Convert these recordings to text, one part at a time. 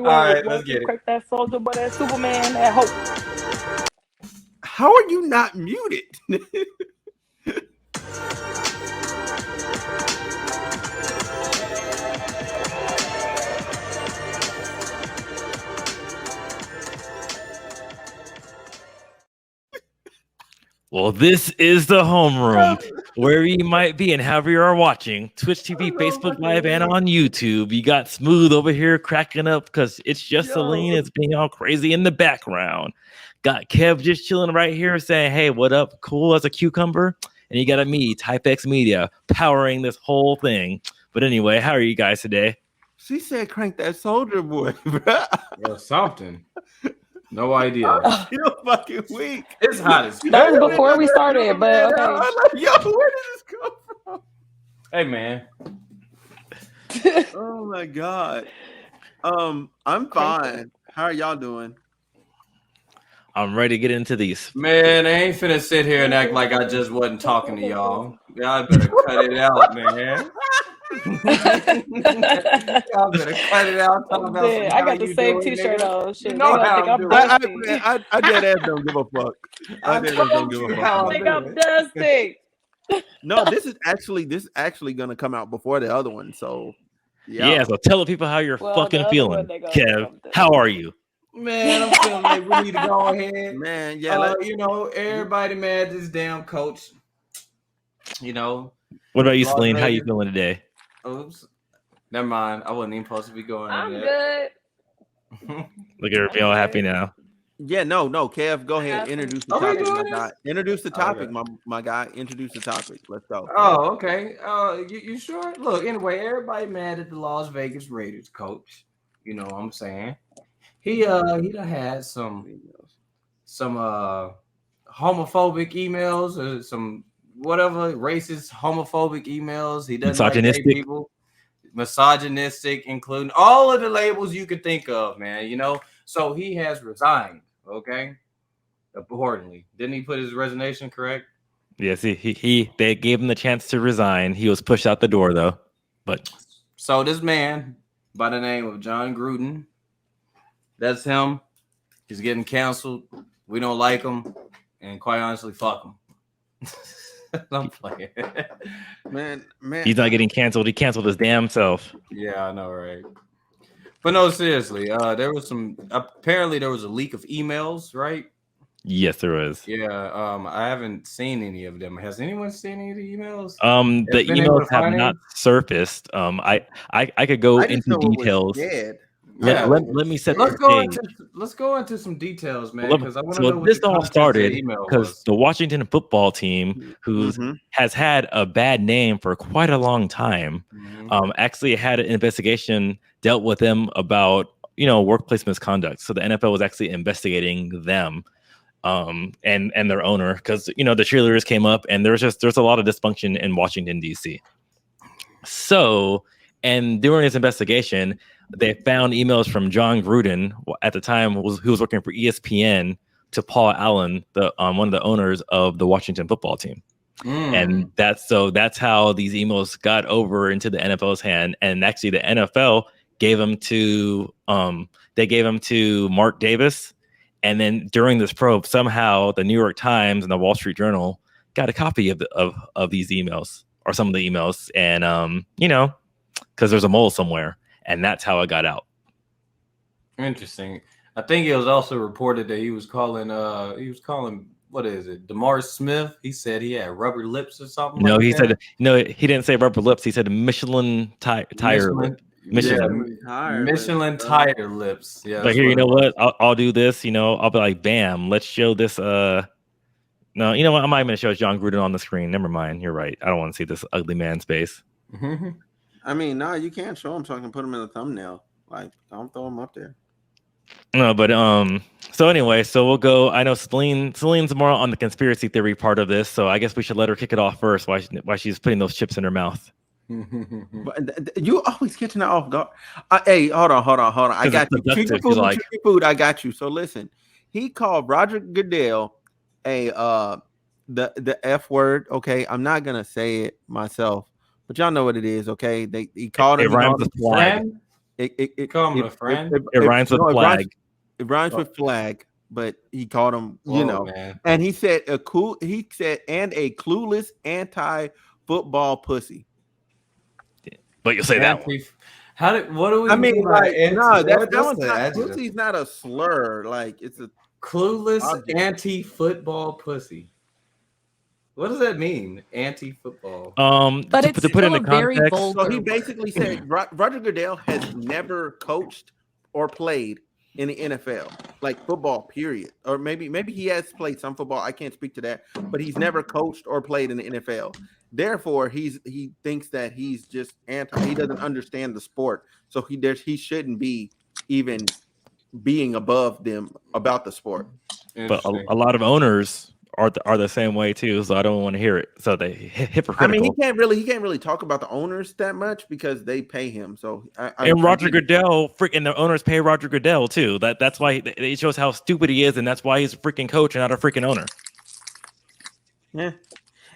All right, let's get it. Crack that soldier, but that Superman, that hope. How are you not muted? Well, this is the homeroom, wherever you might be and however you are watching, Twitch TV, Facebook Live, and on YouTube. You got Smooth over here cracking up because it's just Celine. It's being all crazy in the background. Got Kev just chilling right here saying, hey, what up? Cool as a cucumber. And you got me, Type X Media, powering this whole thing. But anyway, how are you guys today? She said crank that soldier boy, bro. Or something. No idea. You're fucking weak. It's hot as That was before we started, but okay. I'm like, yo, where did this come from? Hey, man. Oh my god. I'm fine. How are y'all doing? I'm ready to get into these. Man, I ain't finna sit here and act like I just wasn't talking to y'all. Y'all better cut it out, man. Y'all better cut it out. I got the same T-shirt on. Shit, You know they how gonna think I'm I'm doing. dusty. I dead ass don't give a fuck. I dead ass don't give a How fuck. I think I'm dusty. No, this is actually gonna come out before the other one. So Yeah, so tell the people how you're Well, fucking the other feeling. one, they gonna think Kev, I'm dusty. how are you? Man, I'm feeling like we need to go ahead. Man, yeah, You know, everybody mad at this damn coach. You know. What about you, Las Celine? How you Vegas. feeling today? Oops. Never mind. I wasn't even supposed to be going I'm into good. Look at her being all happy now. yeah, no, Kev, go ahead. Introduce the Are we topic, my doing guy. this? Introduce the topic, Okay. my guy. Introduce the topic. Let's go. Kev. Oh, okay. You sure? Look, anyway, everybody mad at the Las Vegas Raiders coach. You know what I'm saying? He done had some homophobic emails or some whatever racist homophobic emails. He doesn't like gay Misogynistic. people. Misogynistic, including all of the labels you could think of, man. You know, so he has resigned. Okay, accordingly, didn't he put his resignation correct? Yes, they gave him the chance to resign. He was pushed out the door though. But so this man by the name of John Gruden, that's him. He's getting canceled. We don't like him, and quite honestly, fuck him. I'm playing. Man. He's not getting canceled. He canceled his damn self. Yeah, I know, right? But no, seriously, apparently there was a leak of emails, right? Yes, there was. Yeah, I haven't seen any of them. Has anyone seen any of the emails? The emails have not surfaced. I could go into details. Yeah. Let me set Let's the stage. Let's go into some details, man. Because I want to So know what this the all content of started the email because was. the Washington football team, who has had a bad name for quite a long time, actually had an investigation dealt with them about workplace misconduct. So the NFL was actually investigating them, and their owner, because the cheerleaders came up and there's a lot of dysfunction in Washington D.C. So, and during this investigation, they found emails from John Gruden at the time who was working for ESPN to Paul Allen, the one of the owners of the Washington football team. And that's how these emails got over into the NFL's hand. And actually, the NFL gave them to Mark Davis. And then during this probe, somehow the New York Times and the Wall Street Journal got a copy of these emails, or some of the emails, and because there's a mole somewhere, and that's how it got out. Interesting. I think it was also reported that he was calling what is it, DeMar Smith? He said he had rubber lips or something. No, like he that. said no. He didn't say rubber lips. He said Michelin tire. Michelin tire lips. Yeah. But here, you know what? I'll do this. I'll be like, bam. Let's show this. No, you know what? I'm not even gonna show John Gruden on the screen. Never mind. You're right. I don't want to see this ugly man's face. I mean, no, you can't show him, so I can put him in the thumbnail. Like, don't throw him up there. No, but so anyway, so we'll go. I know Celine's more on the conspiracy theory part of this, so I guess we should let her kick it off first. Why she's putting those chips in her mouth? But you always catching that off guard. Hey, hold on. I got you. Treat your food. I got you. So listen, he called Roger Goodell the F word. Okay, I'm not gonna say it myself, but y'all know what it is. Okay, he called him. It rhymes with flag. It Call him a friend. It rhymes with flag. It rhymes with flag, but he called him, man. and he said and a clueless anti-football pussy. But you'll say that one. What do we I mean, mean by like, anti? no, that What's one's the not. adjective? Pussy's not a slur. Like, it's a Clueless object. anti-football pussy. What does that mean? Anti-football. But to it's put it still into a very context. vulgar So he word. basically said Roger Goodell has never coached or played in the NFL, like football, period. Or maybe he has played some football. I can't speak to that, but he's never coached or played in the NFL. Therefore, he thinks that he's just anti. He doesn't understand the sport, so he shouldn't be even being above them about the sport. But a lot of owners are the same way too, so I don't want to hear it. So they hypocritical. I mean, he can't really talk about the owners that much because they pay him. So and Roger Goodell, freaking the owners pay Roger Goodell too. That's why it shows how stupid he is, and that's why he's a freaking coach and not a freaking owner. Yeah,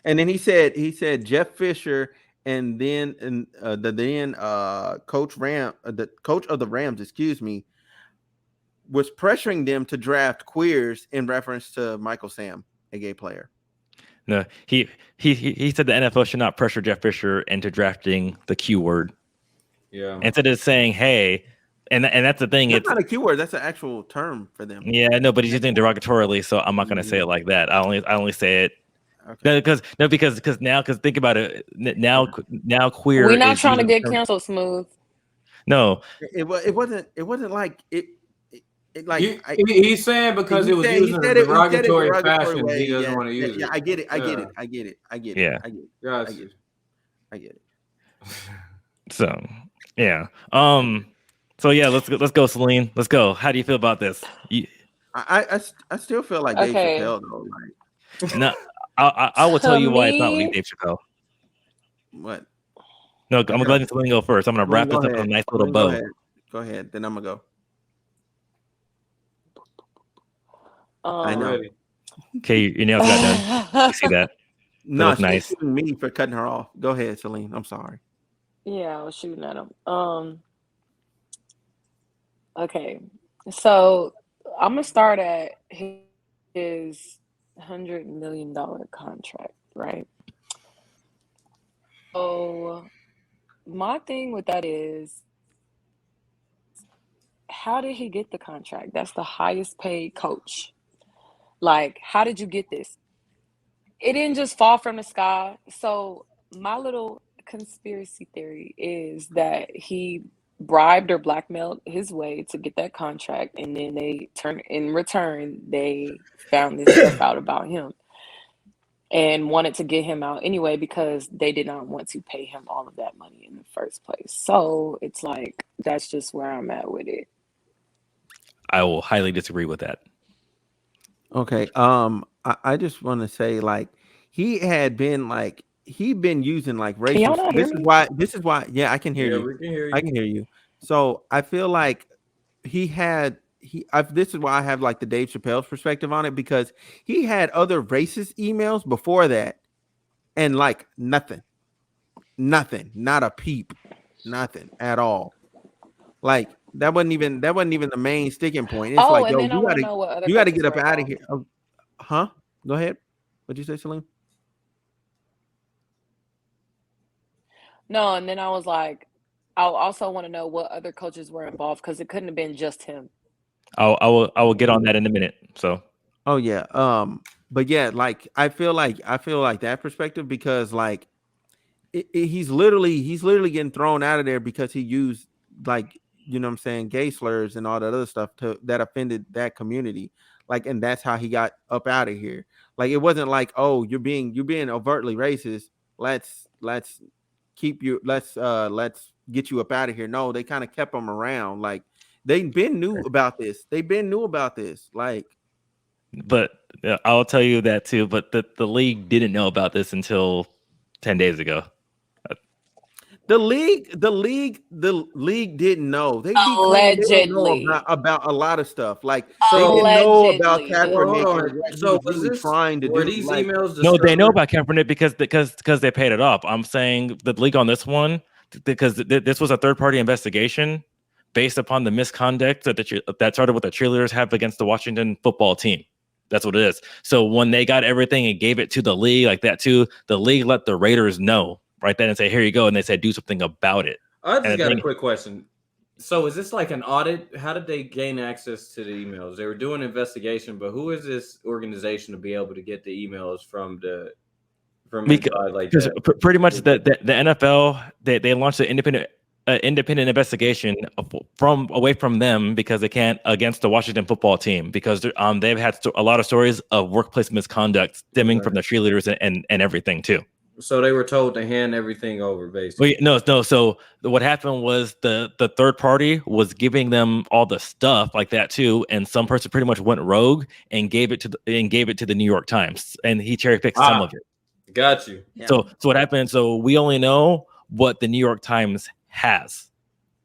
and then he said Jeff Fisher, and then coach the coach of the Rams, excuse me, was pressuring them to draft queers in reference to Michael Sam, a gay player. No, he said the NFL should not pressure Jeff Fisher into drafting the Q word. Yeah. Instead of saying, "Hey," and that's the thing. It's not a Q word. That's an actual term for them. Yeah, no, but he's using it derogatorily, so I'm not going to say it like that. I only say it. Okay. Because think about it. Now queer. We're not trying to get canceled, Smooth. No, it wasn't like it. He's saying because it was used in a derogatory fashion, way, he doesn't want to use it. Yeah, I get it. Yeah. I get it. So yeah. So yeah, let's go, Celine. Let's go. How do you feel about this? I still feel like Dave Okay. Chappelle though. Like, No, I will tell you why it's not like Dave Chappelle. What? No, I'm letting Celine go first. I'm gonna wrap this up in a nice little bow. Go ahead. Then I'm gonna go. I know. Okay, your nails got done. You see that? No, she's nice. Shooting me for cutting her off. Go ahead, Celine. I'm sorry. Yeah, I was shooting at him. Okay, so I'm gonna start at his $100 million contract, right? So my thing with that is, how did he get the contract? That's the highest paid coach. Like, how did you get this? It didn't just fall from the sky. So my little conspiracy theory is that he bribed or blackmailed his way to get that contract, and then they found this stuff out about him and wanted to get him out anyway because they did not want to pay him all of that money in the first place. So it's like, that's just where I'm at with it. I will highly disagree with that. Okay. I just want to say, like, he'd been using like Can y'all not hear me? This is why. Yeah, I can hear you. We can hear you. I can hear you. So I feel like this is why I have like the Dave Chappelle's perspective on it, because he had other racist emails before that, and like nothing, not a peep, nothing at all. Like that wasn't even the main sticking point. It's like, yo, you gotta get up out of here. Huh? Go ahead. What'd you say, Celine? No, and then I was like, I also want to know what other coaches were involved, because it couldn't have been just him. I will get on that in a minute. So. Oh yeah. But yeah, like I feel like that perspective, because like he's literally getting thrown out of there because he used, like, you know what I'm saying, gay slurs and all that other stuff that offended that community. Like, and that's how he got up out of here. Like, it wasn't like, oh, you're being overtly racist. Let's get you up out of here. No, they kind of kept him around. Like, they've been new about this. Like, but I'll tell you that too. But the league didn't know about this until 10 days ago. The league didn't know. They Allegedly know about a lot of stuff. Like, they didn't know about Kaepernick. So was this trying to do these emails? No, they know about Kaepernick because they paid it up. I'm saying the league on this one, because this was a third party investigation. based upon the misconduct that started with the cheerleaders have against the Washington football team. That's what it is. So when they got everything and gave it to the league like that too, the league let the Raiders know right then and say, here you go. And they said, do something about it. I just got a quick question. So is this like an audit? How did they gain access to the emails? They were doing an investigation, but who is this organization to be able to get the emails from inside like that? Pretty much the NFL, they launched an independent investigation from away from them because they can't against the Washington football team because they've had a lot of stories of workplace misconduct stemming from the cheerleaders and everything too. So they were told to hand everything over, basically. No. So what happened was the third party was giving them all the stuff like that too, and some person pretty much went rogue and gave it to the New York Times, and he cherry picked some of it. Got you. Yeah. So what happened? So we only know what the New York Times has,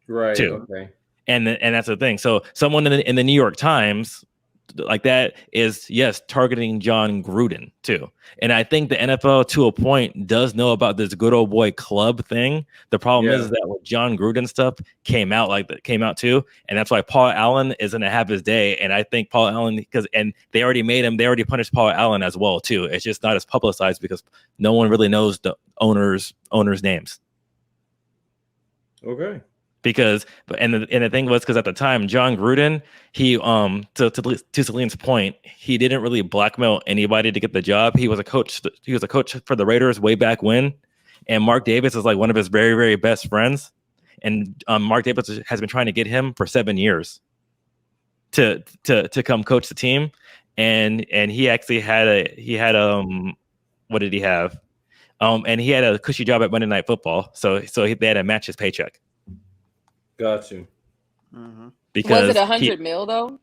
right? Too. Okay. And that's the thing. So someone in the New York Times like that is targeting John Gruden too. And I think the NFL to a point does know about this good old boy club thing. The problem is that with John Gruden stuff came out too, and that's why Paul Allen is going to have his day. And I think Paul Allen they already punished Paul Allen as well too. It's just not as publicized because no one really knows the owners' names. Okay. Because the thing was because at the time John Gruden, he to Celine's point, he didn't really blackmail anybody to get the job. He was a coach for the Raiders way back when, and Mark Davis is like one of his very, very best friends, and Mark Davis has been trying to get him for 7 years to come coach the team, and he actually had what did he have? And he had a cushy job at Monday Night Football, so they had to match his paycheck. Got you. Mm-hmm. Because was it $100 million though?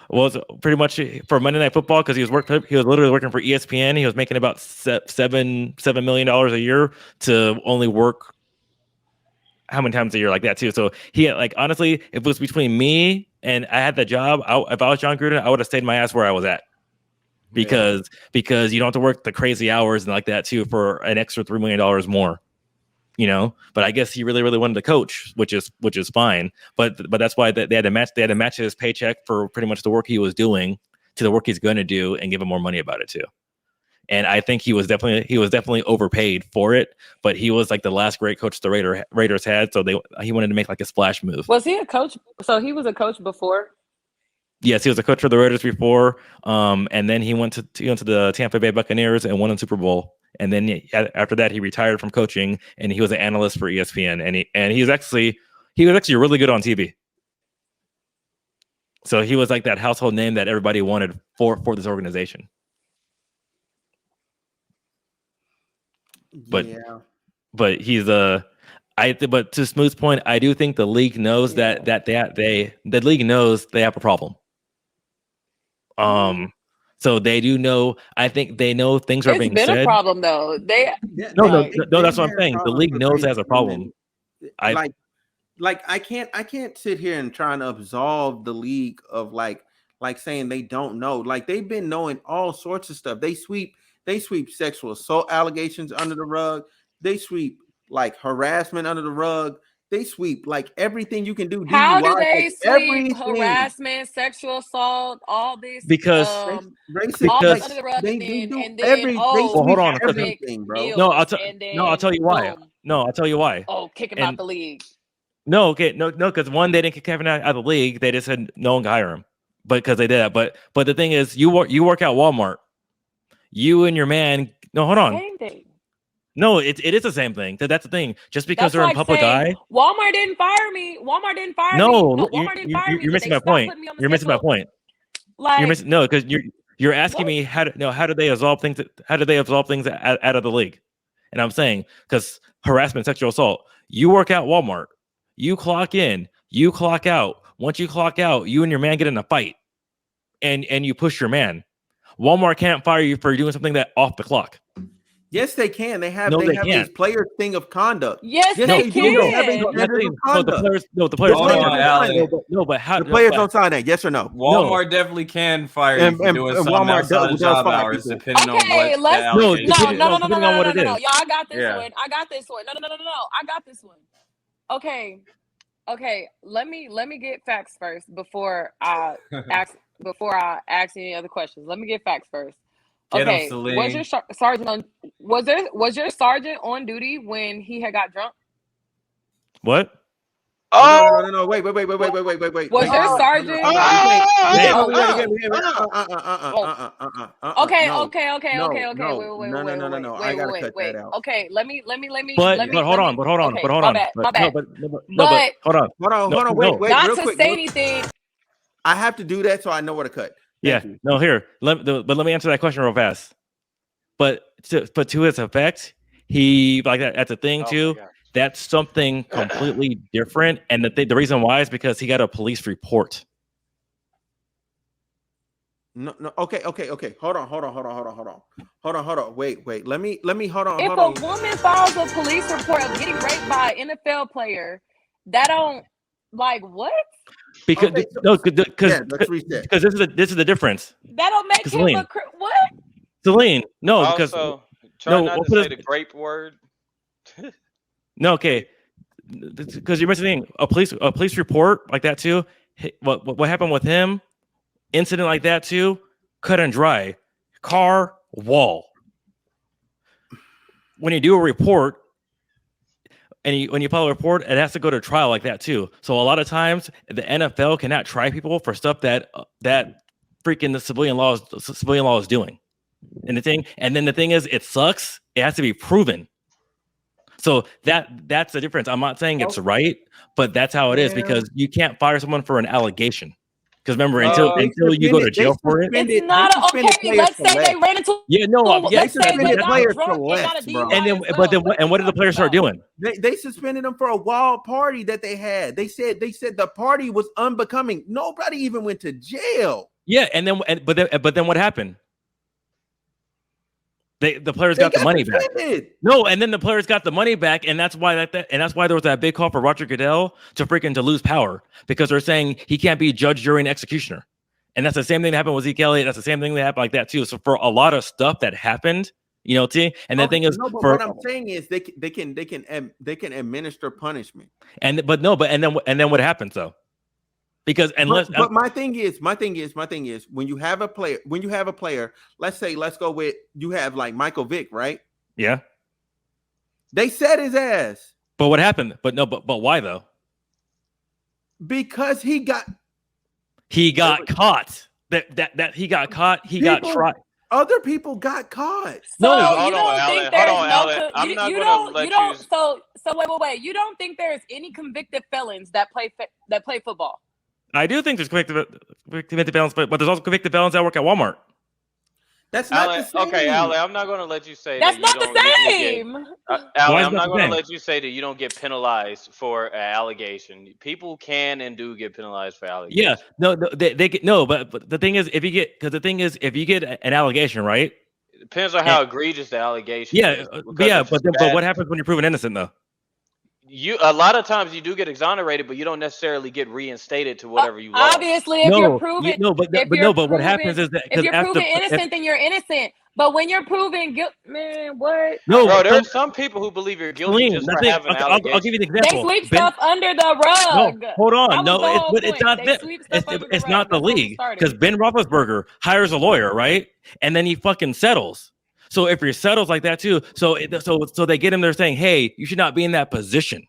Well, it's pretty much for Monday Night Football because he was literally working for ESPN. He was making about $7 million a year to only work how many times a year like that too. So he had, honestly, if it was between me and I had the job, if I was John Gruden, I would have stayed my ass where I was at. Because you don't have to work the crazy hours and like that too for an extra $3 million more. But I guess he really, really wanted to coach, which is fine. But that's why they had to match his paycheck for pretty much the work he was doing to the work he's going to do and give him more money about it too. And I think he was definitely overpaid for it. But he was like the last great coach the Raiders had, so he wanted to make like a splash move. Was he a coach? So he was a coach before. Yes, he was a coach for the Raiders before, and then he went to the Tampa Bay Buccaneers and won a Super Bowl. And then after that, he retired from coaching, and he was an analyst for ESPN. And he was actually really good on TV. So he was like that household name that everybody wanted for this organization. But he's but to Smooth's point, I do think the league knows that the league knows they have a problem. So they do know. I think they know things are being said. It's been a problem though. No. That's what I'm saying. The league knows it has a problem. I can't sit here and try to absolve the league of like saying they don't know. Like they've been knowing all sorts of stuff. They sweep sexual assault allegations under the rug. They sweep like harassment under the rug. They sweep like everything you can do. How do DUI, they sweep harassment, sexual assault, all this? Because under the rug, hold on, everything, bro. No, I'll tell you why. No, I'll tell you why. Oh, kick him out the league. No, okay, no, because one, they didn't kick Kevin out of the league. They just said no one can hire him, but because they did that. But the thing is, you work at Walmart. You and your man. No, hold on. Same thing. No, it is the same thing. That's the thing. Just because they're in public eye. Walmart didn't fire me. Walmart didn't fire me. No, Walmart didn't fire me. You're missing my point. You're missing my point. Because you're asking me how do they absolve things? How do they absolve things out of the league? And I'm saying because harassment, sexual assault. You work at Walmart. You clock in. You clock out. Once you clock out, you and your man get in a fight, and you push your man. Walmart can't fire you for doing something that off the clock. Yes, they can. They have this player thing of conduct. Yes, they can. The players don't sign that. Yes or no? Walmart definitely can fire you for doing something outside of job hours, depending on what. No. What it is. Y'all, I got this one. No. I got this one. Okay. Okay, let me get facts first before I ask any other questions. Let me get facts first. Get him, Okay, was your Celine. sergeant on? Was your sergeant on duty when he had got drunk? What? Oh, No. Wait. Was your No. sergeant? We Hey, can't Oh do that no. again. Oh. Okay. No. Wait. That out. Okay, let me but hold on, okay, hold my on. bad, But my no, bad. but But hold on. Hold on. No. Wait, not real to quick. say anything. I have to do that so I know where to cut. Yeah. Thank you. No, here. But let me answer that question real fast. But to his effect, he like that's a thing oh my too. God. That's something completely different. And the reason why is because he got a police report. No. Okay. Hold on. Wait. Let me hold on. If a woman files a police report of getting raped by an NFL player, that don't like what? Because Okay, let's reset. because this is the difference. That don't make him Celine, what? Celine, no, because Also, try not we'll to put say the grape word. no, okay, because you're mentioning a police report like that too. What happened with him? Incident like that too. Cut and dry, car wall. When you do a report, and when you file a report, it has to go to trial like that too. So a lot of times the NFL cannot try people for stuff that freaking the civilian law is doing. And then the thing is, it sucks. It has to be proven. So that's the difference. I'm not saying it's right, but that's how it is because you can't fire someone for an allegation. Because remember, until you go to jail for it, It's not okay. Let's say they ran into. They suspended players for less, bro. And what did the players start doing? They suspended them for a wild party that they had. They said the party was unbecoming. Nobody even went to jail. Yeah, but then what happened? The players got the money back. No, and then the players got the money back, and that's why there was that big call for Roger Goodell to lose power because they're saying he can't be judge, jury, and executioner. And that's the same thing that happened with Zeke Elliott. That's the same thing that happened like that too. So for a lot of stuff that happened, and the thing is, what I'm saying is they can administer punishment. And then what happens though? Because but my thing is when you have a player, let's go with you have like Michael Vick, right? Yeah. They set his ass. But what happened? But why though? Because he got caught. That he got caught. He got tried. Other people got caught. So no, you don't think there's no? I'm not you gonna let you. So wait. You don't think there's any convicted felons that play football? I do think there's convicted felons, but there's also convicted felons that work at Walmart. That's not the same. Okay, Ale, I'm not going to let you say that's that not the same. Ale, I'm not going to let you say that you don't get penalized for an allegation. People can and do get penalized for allegations. Yeah, no, they get no, but the thing is, if you get an allegation, right? It depends on how egregious the allegation. Yeah, is, but what happens when you're proven innocent though? A lot of times you do get exonerated, but you don't necessarily get reinstated to whatever you lost. Obviously, if you're proven, but what happens is that if you're proven innocent, then you're innocent. But when you're proven guilty, man, what? No, bro, there's some people who believe you're guilty just for having an allegation. I'll give you an example. They sweep stuff under the rug. No, hold on, it's not that. It's not the league because Ben Roethlisberger hires a lawyer, right? And then he fucking settles. So if he settles like that too, so they get him there saying, hey, you should not be in that position,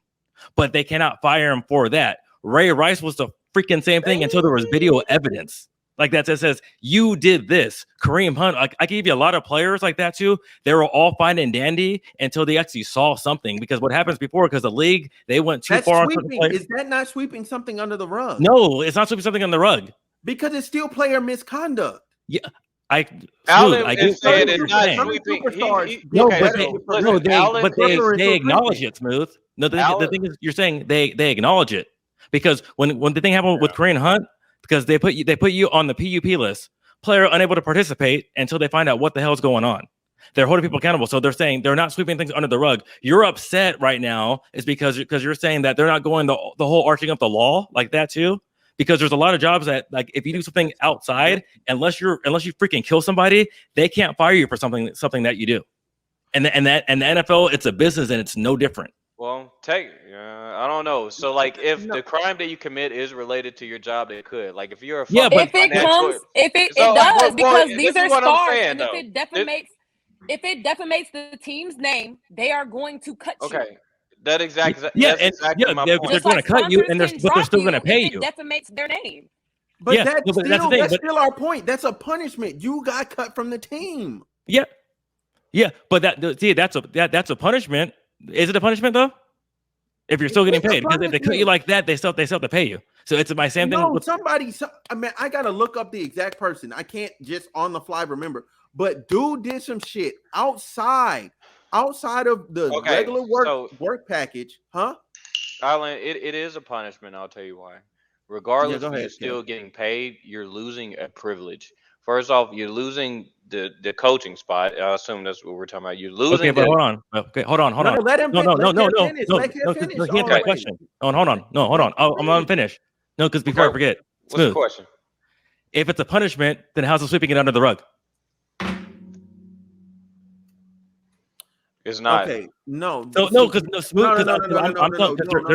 but they cannot fire him for that. Ray Rice was the freaking same thing until there was video evidence like that says you did this. Kareem Hunt, I give you a lot of players like that too. They were all fine and dandy until they actually saw something. Because what happens before, because the league, they went too far. Is that not sweeping something under the rug? No, it's not sweeping something under the rug. Because it's still player misconduct. Yeah. But they acknowledge it, Smooth. No, the thing is, you're saying they acknowledge it because when the thing happened with Kareem Hunt, because they put you on the PUP list, player unable to participate until they find out what the hell's going on. They're holding people accountable, so they're saying they're not sweeping things under the rug. You're upset right now is because you're saying that they're not going the whole arching up the law like that too. Because there's a lot of jobs that, like, if you do something outside, unless you freaking kill somebody, they can't fire you for something that you do. And the NFL, it's a business and it's no different. Well, I don't know. So, like, if No. the crime that you commit is related to your job, they could. Like, if you're a Yeah, fucking If it financial, comes, if so it does, well, because these this is are what I'm stars, saying and if though. it defamates the team's name, they are going to cut you. Okay, that's exactly my they're point. Just going like to cut you, sponsors can but they're drop still going to you if pay it you. defamates their name. But Yeah, that's no, but that's the thing. That's still our point. That's a punishment. You got cut from the team. Yeah, but that's a punishment. Is it a punishment though? If you're still getting paid, because if they cut you like that, they still have to pay you. So it's my same thing. No, I mean, I gotta look up the exact person. I can't just on the fly remember. But dude did some shit outside of the regular work package, huh? Alan, it is a punishment. I'll tell you why. Regardless go of you ahead, still getting paid, you're losing a privilege. First off, you're losing the coaching spot. I assume that's what we're talking about. You're losing. Okay, but hold on. Okay, hold on. No, let him No. finish. Let him finish. He answered my question. Oh, hold on. No, hold on. I'm not finished. No, because before I forget. What's the question? If it's a punishment, then how's it sweeping it under the rug? It's not. Okay, no. Because they're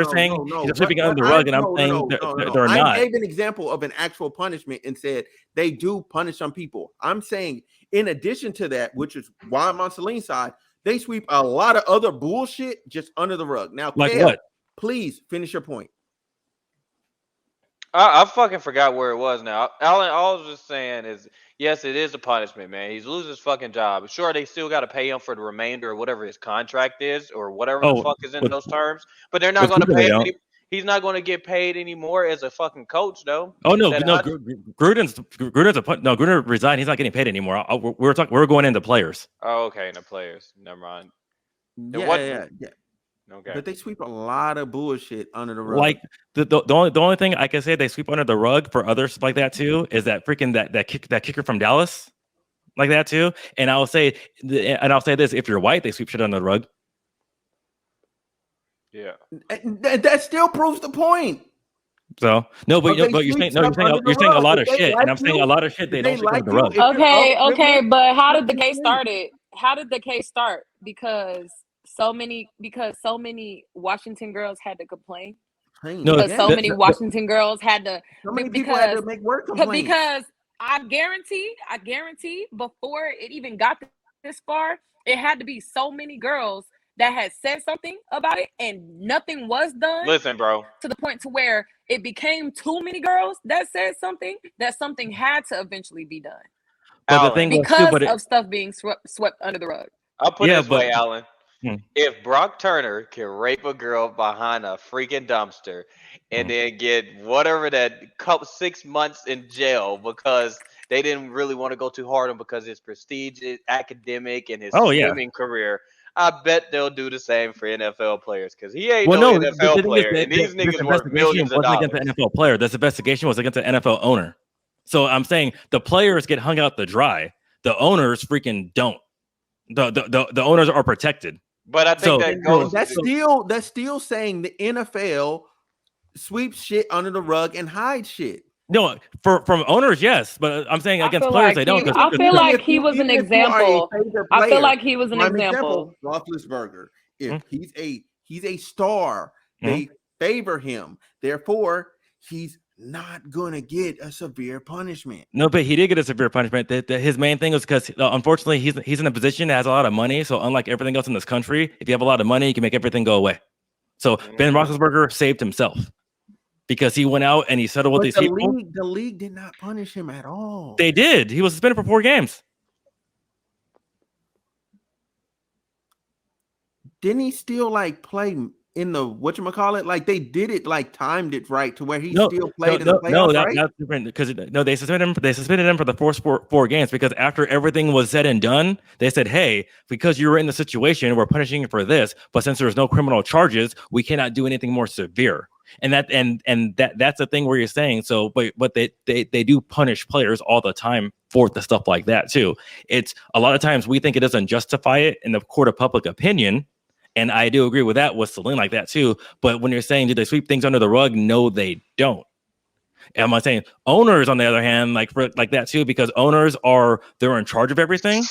saying he's sweeping it under the rug, and I'm saying they're not. I gave an example of an actual punishment and said they do punish some people. I'm saying in addition to that, which is why I'm on Celine's side, they sweep a lot of other bullshit just under the rug. Now, like Kev, what? Please finish your point. I fucking forgot where it was now. Alan, all I was just saying is, yes, it is a punishment, man. He's losing his fucking job. Sure, they still got to pay him for the remainder of whatever his contract is or whatever the fuck is in those terms. But they're not going to pay him. He's not going to get paid anymore as a fucking coach, though. Oh no, Gruden resigned. He's not getting paid anymore. We're going into players. Oh, okay, into players. Never mind. Yeah. Okay. But they sweep a lot of bullshit under the rug. Like the only thing I can say they sweep under the rug for others like that too is that freaking that kicker from Dallas, like that too. And I'll say this: if you're white, they sweep shit under the rug. Yeah, that still proves the point. So no, but you're saying a lot of shit, and I'm saying a lot of shit they don't sweep under the rug. Okay, but how did the case started? How did the case start? Because so many Washington girls had to complain. Because so many Washington girls had to. So many people had to make work complaints. Because I guarantee, before it even got this far, it had to be so many girls that had said something about it, and nothing was done. Listen, bro. To the point to where it became too many girls that said something. That something had to eventually be done. But the thing because of stuff being swept under the rug. I'll put it this way, Alan. If Brock Turner can rape a girl behind a freaking dumpster and then get whatever that 6 months in jail because they didn't really want to go too hard on because his prestige, academic, and his swimming career, I bet they'll do the same for NFL players because he ain't NFL player, and these niggas worth millions of dollars. Against the NFL player. This investigation was against the NFL owner. So I'm saying the players get hung out to dry. The owners freaking don't. The owners are protected. But I think that's still saying the NFL sweeps shit under the rug and hides shit. No, from owners, yes, but I'm saying against players, they don't. I feel like he was an example. I feel like he was an example. Roethlisberger, if he's a star, they favor him. Therefore, he's not gonna get a severe punishment. No, but he did get a severe punishment. His main thing was because unfortunately he's in a position that has a lot of money. So unlike everything else in this country, if you have a lot of money, you can make everything go away. So Ben Roethlisberger saved himself because he went out and he settled with these people. The league did not punish him at all. They did. He was suspended for 4 games. Didn't he still play in the whatchamacallit? Like they did it, timed it right to where he still played in the playoffs, right? That's different because they suspended him for the first 4 games because after everything was said and done, they said, hey, because you were in the situation, we're punishing you for this, but since there's no criminal charges, we cannot do anything more severe. And that's the thing where you're saying so, but they do punish players all the time for the stuff like that too. It's a lot of times we think it doesn't justify it in the court of public opinion. And I do agree with that with Celine like that too. But when you're saying, do they sweep things under the rug? No, they don't. And I'm not saying owners, on the other hand, like that too, because owners they're in charge of everything.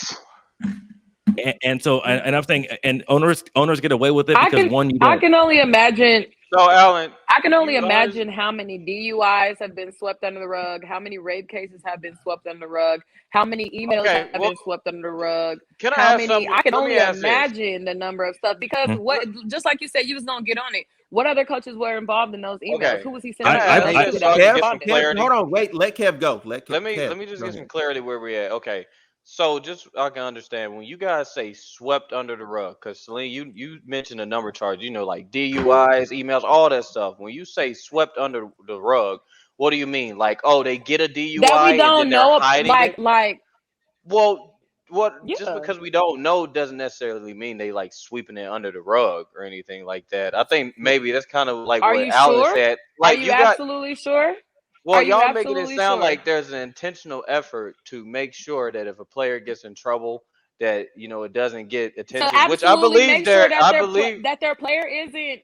And so and I'm saying and owners get away with it because one, you I don't. can only imagine. So Alan, I can only you honest, imagine how many DUIs have been swept under the rug, how many rape cases have been swept under the rug, how many emails okay. have Well, been swept under the rug, can I how ask many. something? I can Let me only ask this. imagine the number of stuff because Hmm. what, just like you said, you was gonna get on it. What other coaches were involved in those emails? Okay, Who was he can sending I the ask emails Hey, to this so that I was can get some Kev, responding? clarity? hold on, wait, let Kev go. Let me just Go get some ahead. clarity where we're at. Okay, so just so I can understand when you guys say swept under the rug, because Celine, you mentioned a number of charges, like DUIs, emails, all that stuff. When you say swept under the rug, what do you mean? Like, oh, they get a That DUI we and then don't they're know, hiding it? like Well, what? Just yeah. because we don't know doesn't necessarily mean they like sweeping it under the rug or anything like that. I think maybe that's kind of like Are what you Alan sure? said. Are Like you you got. absolutely sure? Well, Are you y'all making it absolutely sound sure? like there's an intentional effort to make sure that if a player gets in trouble, that it doesn't get So attention. Which I absolutely believe make sure there. that I believe. their player isn't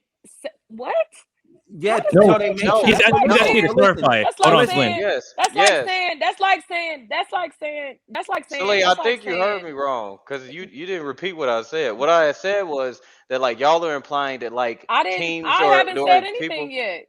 what? How Yeah, does No, so that they make make sense? sure. No, he's That's like no. asking you to saying So listen, clarify. that's so Hold like on, listen. Celine. saying Yes, that's like yes. saying that's like saying that's like saying that's like saying Celine, I that's like think you heard me saying wrong because you didn't repeat what I said. What I said was that like y'all are implying that like teams I or haven't said people. anything yet.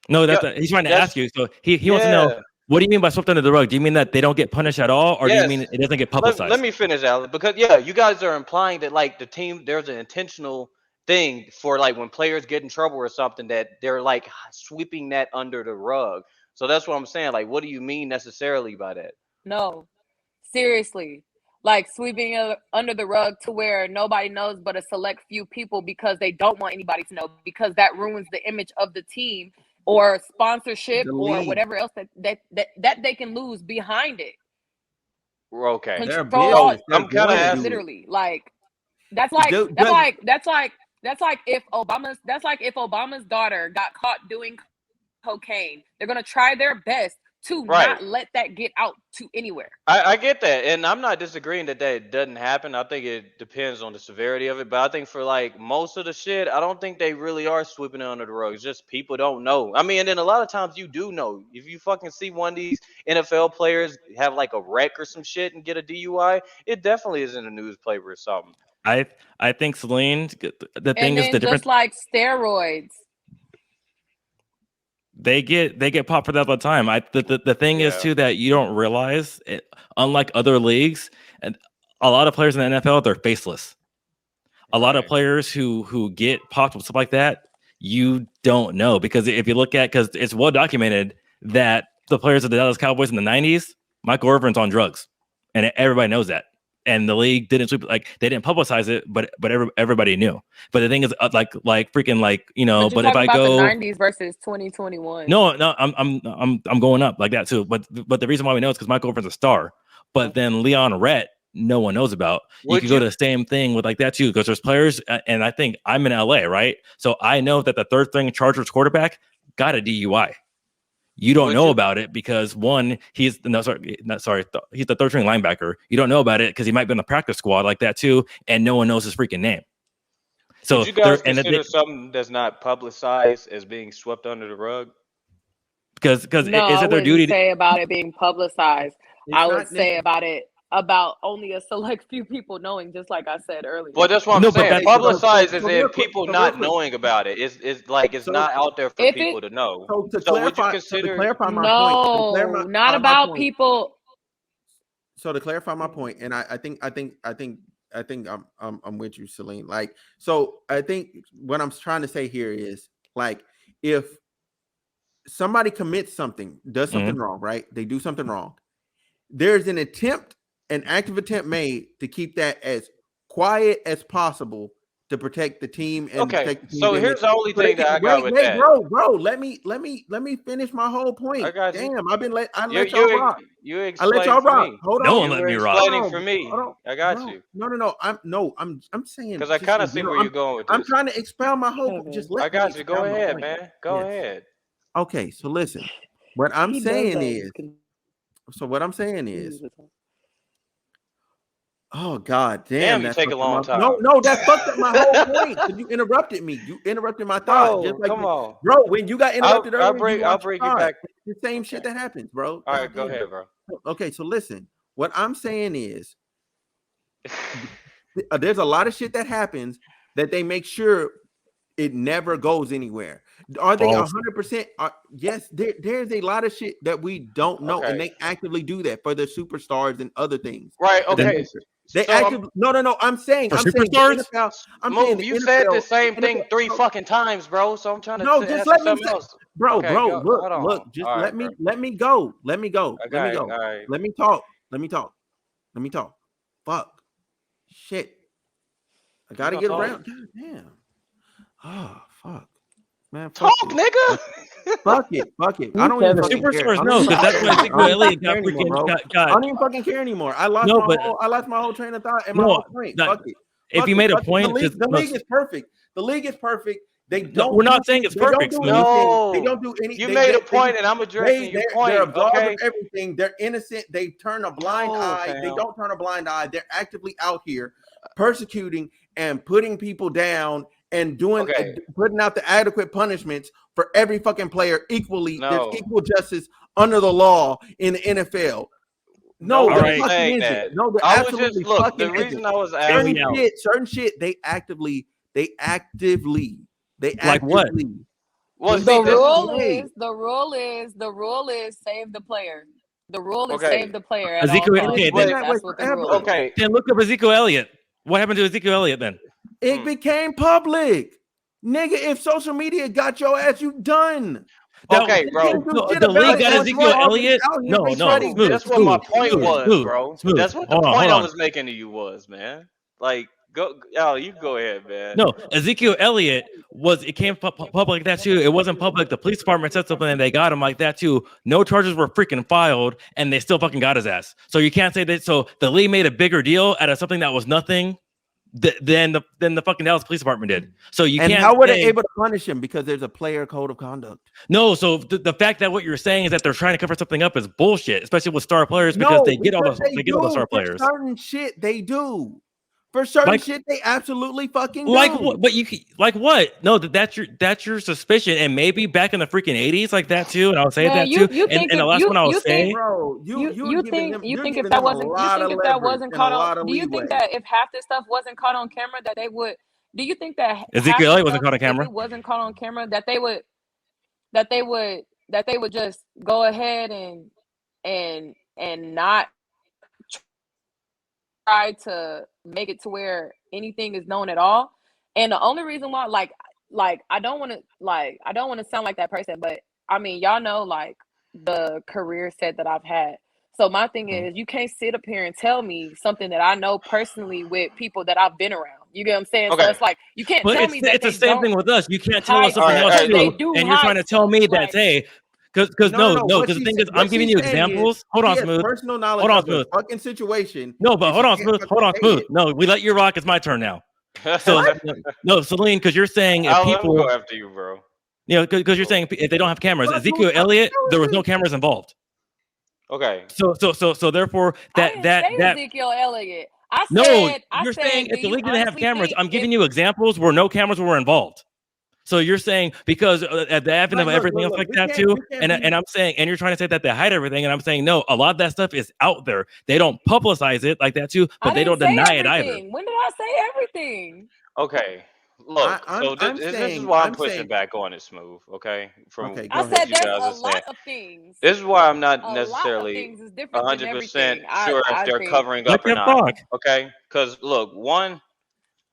No, Yeah, he's trying to ask that's you. So he wants to know, yeah. what do you mean by swept under the rug? Do you mean that they don't get punished at all, or do you Yes. mean it doesn't get Let publicized? me finish, Alan, because yeah, you guys are implying that like the team there's an intentional thing for like when players get in trouble or something that they're like sweeping that under the rug. So that's what I'm saying. Like, what do you mean necessarily by that? No. Seriously. Like sweeping it under the rug to where nobody knows but a select few people because they don't want anybody to know because that ruins the image of the team or sponsorship The or league, whatever else that they can lose behind it. Okay. their Control So business, they're I'm kind of going to like do asking. it. literally like that's like that's Does like that's like that's like if Obama's daughter got caught doing cocaine. They're gonna try their best to Right. not let that get out to anywhere. I get that, and I'm not disagreeing that that doesn't happen. I think it depends on the severity of it, but I think for like most of the shit, I don't think they really are sweeping it under the rug. It's just people don't know. I mean, and then a lot of times you do know. If you fucking see one of these NFL players have like a wreck or some shit and get a DUI, it definitely is in a newspaper or something. I I think Celine, the thing And is the then difference. just like steroids. They get popped for that all the time. The thing is Yeah. too that you don't realize it, unlike other leagues, and a lot of players in the NFL, they're faceless. A lot of Right. players who get popped with stuff like that, you don't know, because if you look at, because it's well documented that the players of the Dallas Cowboys in the 90s, Michael Irvin's on drugs, and everybody knows that. And the league didn't sweep, like they didn't publicize it, but everybody knew. But the thing is, like freaking like But you're But if talking I about the go, 90s versus 2021. no, I'm going up like that too. But the reason why we know is because Michael Irvin's a star. But then Leon Rhett, no one knows about. You Would could go you? to the same thing with like that too, because there's players, and I think I'm in LA, right? So I know that the third string Chargers quarterback got a DUI. You don't Would know you? about it because one, he's no sorry, not sorry, he's the third string linebacker. You don't know about it because he might be on the practice squad like that too, and no one knows his freaking name. Would So you guys consider something that's not publicized as being swept under the rug? because No, is I it their wouldn't duty? say about it being publicized. it's I would not say necessary. about it about only a select few people knowing, just like I said Well, earlier. that's what I'm No, but saying. Okay, that's Publicized is real in quick, people not knowing about it. It's like it's so not out there for If it people to know. so to So would you clarify, consider? my point, no, not about people. to clarify my point, and I think I'm with you, Celine. Like, so I think what I'm trying to say here is like, if somebody commits something, does something Mhm. wrong, right? They do something wrong. There's an active attempt made to keep that as quiet as possible to protect the team and Okay, protect the team's so image. here's the only So they thing that can I got with that. bro. Let me finish my whole I point. got you. Damn, I You let y'all you rock. you I let explain y'all for rock. me. Hold No on. one You let were me rock. Hold explaining on. for Hold me. on. I got Bro. you No. I'm saying because I just kind in of see general. where you're going with I'm this. trying to expound my whole just Kevin, I let me got you. Go expound my ahead, point. man. Go Yes. ahead. Okay, so listen. What I'm he does saying always is, oh god damn, Damn, you that take a fucked up long my time, that fucked up my whole point. 'Cause you interrupted me. You interrupted my thought. Just bro. like Come on. bro, when you got interrupted earlier, you I'll lost your bring it thought. back. It's the same shit Okay. that happens, bro. All God right. Go damn. ahead, bro. Okay, so listen. What I'm saying is there's a lot of shit that happens that they make sure it never goes anywhere. Are they False. 100%? Yes, there's a lot of shit that we don't know, and they actively do that for the superstars and other things. Right. Okay. They So actively no. I'm saying For I'm saying the superstars? NFL. I'm saying Move. the You NFL. said the same NFL thing 3 bro, fucking times, bro. So I'm trying to no, ask just you let me something say, else. bro. Okay, go. Hold on. Look. Just All let right, me go. Let me go. Okay, all right. Let me talk. Let me talk. Fuck. Shit. I gotta You get gonna around. God damn. Oh fuck. Man, talk, fuck it. nigga. Fuck it. I don't even fucking care. Superstars, no, because that's why Ezekiel Elliott got anymore, freaking bro. I got. don't even fucking care anymore. I lost No, my but whole train of thought and my no, whole point. Fuck it. if you made a Fuck it. point, The league is perfect. The league is perfect. They no, don't. we're not saying it's They don't perfect, do Smooth. anything. They No. don't do any. You made a point, and I'm addressing your They're point. absolved Okay. of everything. They're innocent. They turn a blind eye. They don't turn a blind eye. They're actively out here persecuting and putting people down and doing putting out the adequate punishments for every fucking player equally. No. There's equal justice under the law in the NFL. No, Nobody's there fucking saying isn't. that. No, there I was absolutely just look. fucking The reason isn't. I was asking, Certain shit, they actively. Like what? Well, The see, this is rule is save the player. The rule is okay. save the player at all Ezekiel, costs. okay, then That's what the rule is. Okay. Then look up Ezekiel Elliott. What happened to Ezekiel Elliott then? It became public. Nigga, if social media got your ass, you done. Okay, bro. The league got Ezekiel Elliott. No, smooth. That's what my point was, bro. Smooth. That's what the Hold point I on. was making to you was, man. Like, you go ahead, man. No, Ezekiel Elliott it came public like that too. It wasn't public. The police department said something and they got him like that too. No charges were freaking filed and they still fucking got his ass. So you can't say that. So the league made a bigger deal out of something that was nothing than the fucking Dallas Police Department did. So you can't. How were they able to punish him? Because there's a player code of conduct. No, so the fact that what you're saying is that they're trying to cover something up is bullshit, especially with star players because they get all the star players. Certain shit they do. For certain shit, they absolutely fucking do. Like what? But like what? No, that's your suspicion, and maybe back in the freaking 80s, like that too. And I'll say that too. And the last one I will say, bro, you think if that wasn't caught on, do you think that if half this stuff wasn't caught on camera, that they would? Do you think that Ezekiel Elliott wasn't caught on camera? If it wasn't caught on camera, that they would just go ahead and not try to make it to where anything is known at all. And the only reason why, like I don't want to sound like that person, but I mean, y'all know like the career set that I've had. So my thing is, you can't sit up here and tell me something that I know personally with people that I've been around. You get what I'm saying? Okay. So it's like you can't tell me that it's the same thing with us. You can't tell us something else too, and you're trying to tell me that because no, because the thing is, I'm giving you examples. Hold on, Smooth. Personal knowledge. Hold on, Smooth. Fucking situation. No, but hold on, Smooth. No, we let you rock. It's my turn now. So no, Celine, because you're saying if people go after you, bro. You know, because you're saying if they don't have cameras, Ezekiel Elliott, there was no cameras involved. Okay. So therefore that Ezekiel Elliott. You're saying if the league didn't have cameras, I'm giving you examples where no cameras were involved. So you're saying because at the advent of everything else like that too, and I'm saying, and you're trying to say that they hide everything, and I'm saying no, a lot of that stuff is out there. They don't publicize it like that too, but they don't deny it either. When did I say everything? Okay. Look, this is why I'm pushing back on it, Smooth. Okay, I said there's a lot of things. This is why I'm not necessarily 100% sure if they're covering up or not. Okay, because look, all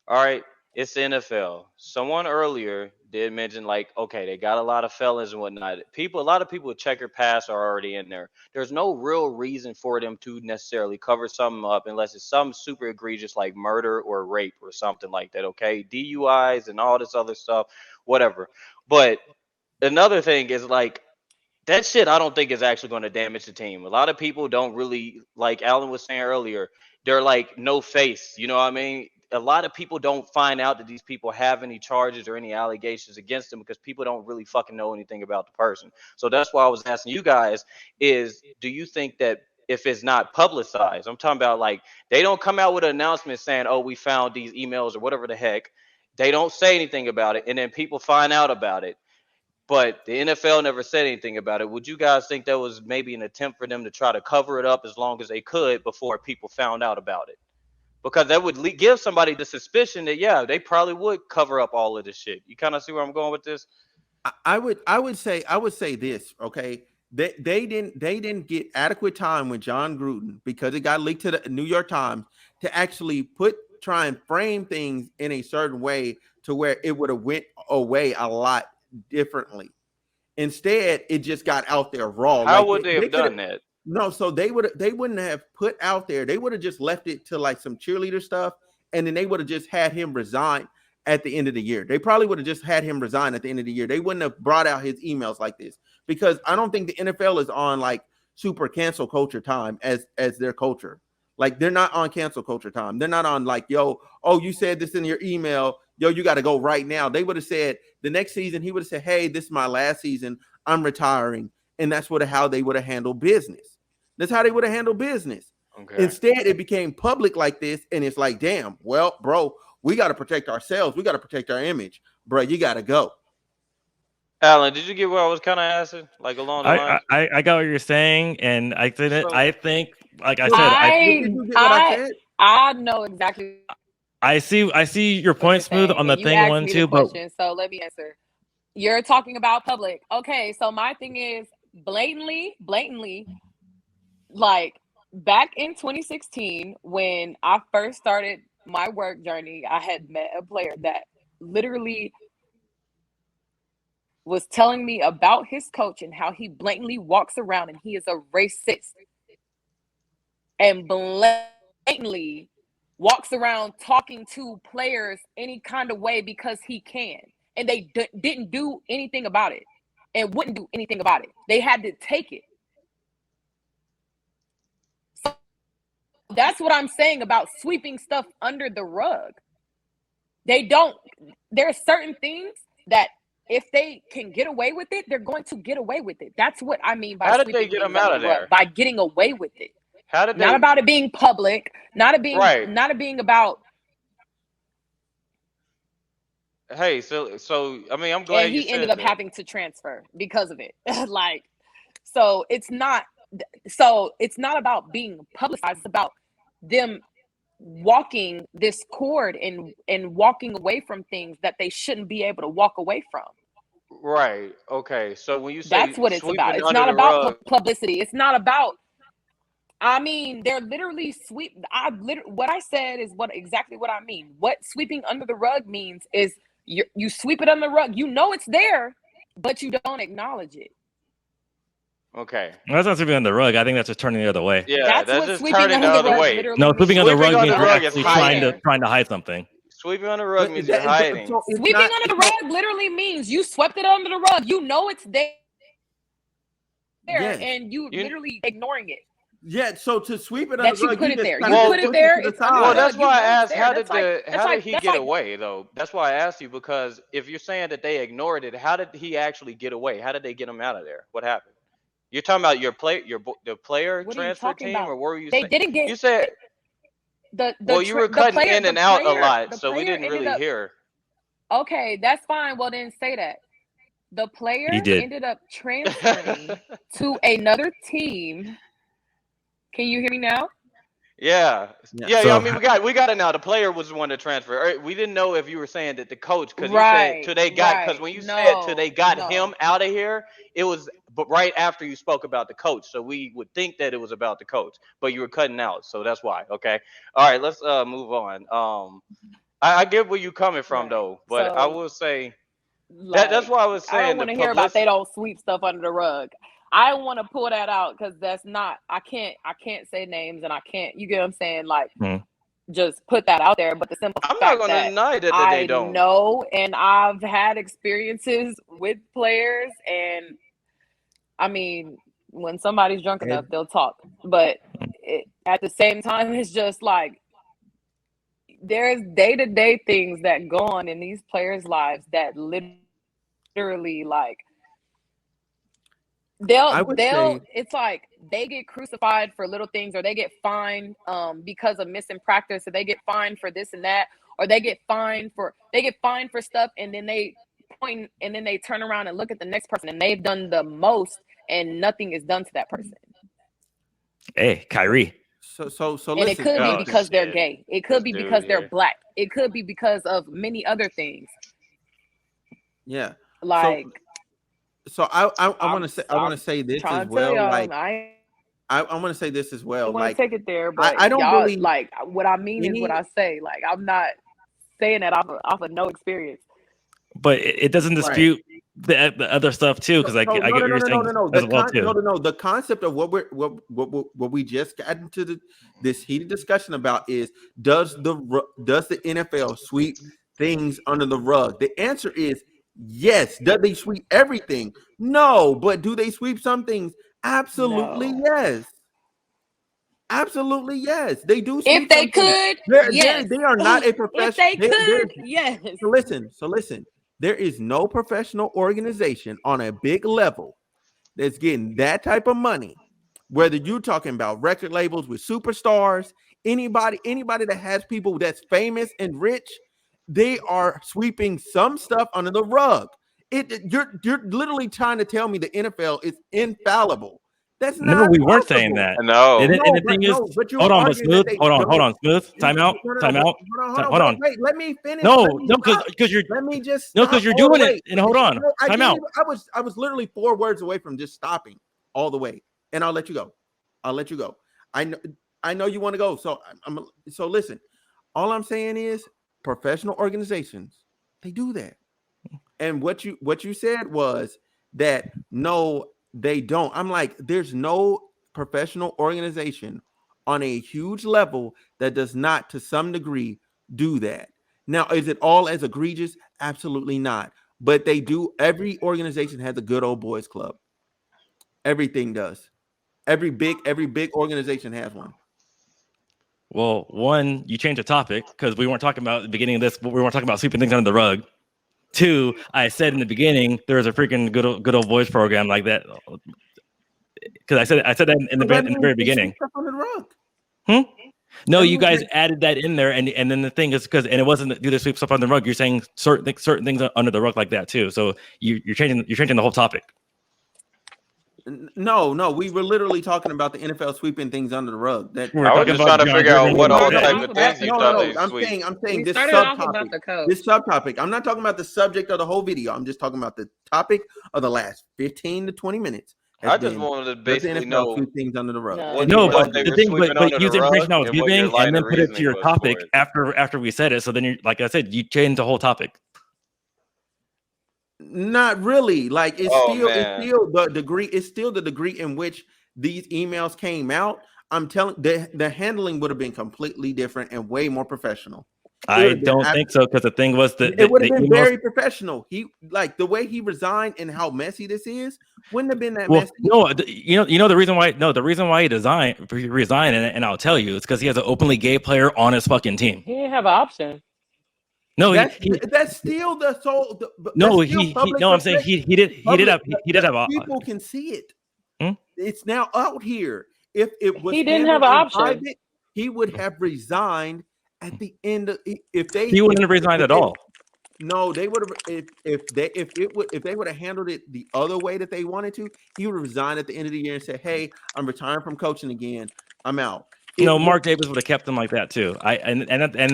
right, it's the NFL. Someone earlier did mention like, okay, they got a lot of felons and whatnot. A lot of people with checkered past are already in there. There's no real reason for them to necessarily cover something up unless it's something super egregious like murder or rape or something like that. Okay, DUIs and all this other stuff, whatever. But another thing is like that shit. I don't think is actually going to damage the team. A lot of people don't really, like Alan was saying earlier, they're like no face. You know what I mean? A lot of people don't find out that these people have any charges or any allegations against them because people don't really fucking know anything about the person. So that's why I was asking you guys is, do you think that if it's not publicized, I'm talking about like they don't come out with an announcement saying, oh, we found these emails or whatever the heck. They don't say anything about it. And then people find out about it. But the NFL never said anything about it. Would you guys think that was maybe an attempt for them to try to cover it up as long as they could before people found out about it? because that would give somebody the suspicion that they probably would cover up all of this shit. You kind of see where I'm going with this? I would say this, okay. They didn't get adequate time with John Gruden because it got leaked to the New York Times to actually try and frame things in a certain way to where it would have went away a lot differently. Instead, it just got out there raw. How Like would they have done that? no, so they wouldn't have put out there. They would have just left it to like some cheerleader stuff, and then they would have just had him resign at the end of the year. They probably would have just had him resign at the end of the year. They wouldn't have brought out his emails like this because I don't think the NFL is on like super cancel culture time as their culture. Like they're not on cancel culture time. They're not on like, yo, oh, you said this in your email. Yo, you got to go right now. They would have said the next season, he would have said, hey, this is my last season. I'm retiring. And that's how they would have handled business. That's how they would have handled business. Okay. Instead, it became public like this. And it's like, damn, well, bro, we got to protect ourselves. We got to protect our image. Bro, you got to go. Alan, did you get what I was kind of asking? Like along the lines? I got what you're saying, and I think, like I said, Did you get what I said? I know exactly. I see your point, Smooth, on the thing one too. But so let me answer. You're talking about public. Okay, so my thing is blatantly, like back in 2016, when I first started my work journey, I had met a player that literally was telling me about his coach and how he blatantly walks around and he is a racist and blatantly walks around talking to players any kind of way because he can. And they didn't do anything about it and wouldn't do anything about it. They had to take it. So that's what I'm saying about sweeping stuff under the rug. There are certain things that if they can get away with it, they're going to get away with it. That's what I mean by how did they get them out of there? By getting away with it. How did they? Not about it being public, not it being about. Hey, so I mean, I'm glad he ended up having to transfer because of it. So it's not about being publicized. It's about them walking this cord and walking away from things that they shouldn't be able to walk away from. Right. Okay. So when you say that's what it's about. It's not about publicity. It's not about. I mean, they're literally what I said is exactly what I mean. What sweeping under the rug means is you sweep it under the rug. You know it's there, but you don't acknowledge it. Okay. Well, that's not sweeping under the rug. I think that's just turning the other way. Yeah, that's just turning the other way. No, sweeping under the rug means you're actually trying to hide something. Sweeping under the rug means you're hiding. Sweeping under the rug literally means you swept it under the rug. You know it's there, and you literally ignoring it. Yeah, so to sweep it under the rug, you put it there. You put it there. Well, that's why I asked, how did he get away, though? That's why I asked you, because if you're saying that they ignored it, how did he actually get away? How did they get him out of there? What happened? You're talking about the player transfer team, or what were you saying? They didn't get. You said you were cutting in and out a lot, so we didn't really hear. Okay, that's fine. Well, then say that. The player ended up transferring to another team. Can you hear me now? Yeah. I mean, we got it now. The player was the one to transfer. We didn't know if you were saying that the coach, because you said till they got, because when you said till they got him out of here, it was but right after you spoke about the coach. So we would think that it was about the coach, but you were cutting out, so that's why. Okay. All right, let's move on. I get where you're coming from though, but I will say that's why I was saying. I don't want to hear about they don't sweep stuff under the rug. I want to pull that out because that's not. I can't say names, and I can't. You get what I'm saying? Like, just put that out there. But the simple I'm fact not going to deny that they don't. I know, and I've had experiences with players, and I mean, when somebody's drunk enough, they'll talk. But at the same time, it's just like there's day-to-day things that go on in these players' lives that literally like. It's like they get crucified for little things, or they get fined because of missing practice, or they get fined for this and that, or they get fined for stuff, and then they point and then they turn around and look at the next person and they've done the most and nothing is done to that person. Hey, Kyrie. So And it listen. could be Oh because they're shit! gay. It This could be dude because they're here. black. It could be because of many other things. Yeah. So Like I want I'm to say I'm this as trying to tell well. y'all, Like I I want to say this as well. ain't want to Like take it there, but I don't y'all really like what I mean is what any I say. Like I'm not saying that off of no experience. But it doesn't right. dispute the other stuff too, because I So get what you're saying as well too. The concept of what we just got into this heated discussion about is does the NFL sweep things under the rug? The answer is yes. Does they sweep everything? No, but do they sweep some things? Absolutely No. yes. Absolutely yes. They do If sweep they some things. could, They yes. they are not a If professional. they could, yes. So listen. There is no professional organization on a big level that's getting that type of money. Whether you're talking about record labels with superstars, anybody that has people that's famous and rich, they are sweeping some stuff under the rug. You're literally trying to tell me the NFL is infallible. That's No, not we weren't saying possible. that. And, No. then- and the thing is, But you hold are on, but arguing that smooth. they Hold don't. on, smooth. Time out. No, Time but out. hold Hold on. on. Wait, let me finish. Let No, me no, stop. because you're Let me just no, stop because you're all the doing it. way. And hold on. No, Time out. I was literally 4 words away from just stopping all the way, and I'll let you go. I know you want to go. So listen. All I'm saying is professional organizations, they do that. And what you said was that no, they don't. I'm like, there's no professional organization on a huge level that does not to some degree do that. Now, is it all as egregious? Absolutely not. But they do. Every organization has a good old boys club. Everything does. Every big organization has one. Well, one, you changed the topic because we weren't talking about at the beginning of this. We weren't talking about sweeping things under the rug. Two, I said in the beginning there was a freaking good old boys program like that because I said that in the So that in the means very they sweep beginning. stuff under the rug. No, That you means guys they, added that in there, and then the thing is because it wasn't do the sweep stuff under the rug. You're saying certain things under the rug like that too. So you're changing the whole topic. no, we were literally talking about the NFL sweeping things under the rug. That We're I was talking just about trying to John figure Gruden out and what Mark all Started type off of about things the you no, thought coach. they I'm sweep. saying We this started off about the coach. subtopic. I'm not talking about the subject of the whole video. I'm just talking about the topic of the last 15 to 20 minutes has I just been wanted to does the basically NFL know sweep things under the rug? No. And what the you No, answer thought but is they the were yes. thing, sweeping but under the use the information rug I was and what your giving, and line then of put it to reasoning your was for topic it. after we said it. So then you, like I said, you changed the whole topic. Not really. Like Oh man. it's still the degree in which these emails came out. I'm telling the handling would have been completely different and way more professional. It would I have been don't think so because the thing was that it would have the been emails. very professional. He like the way he resigned and how messy this is wouldn't have been that Well, messy. no, you know the reason why. No, the reason why he resigned, and I'll tell you, it's because he has an openly gay player on his fucking team. He didn't have an option. No, That's still the soul. That's no, still public no. I'm saying reflect. he did Public. have he did have a. People can see it. Hmm? It's now out here. If it was He didn't have handled an in option. private, he would have resigned at the end of if they He wouldn't have resigned if at they all. no, they would have if they would have handled it the other way that they wanted to, he would resign at the end of the year and say, "Hey, I'm retiring from coaching again. I'm out." No, It would Mark Davis would have kept him like that too. That's where I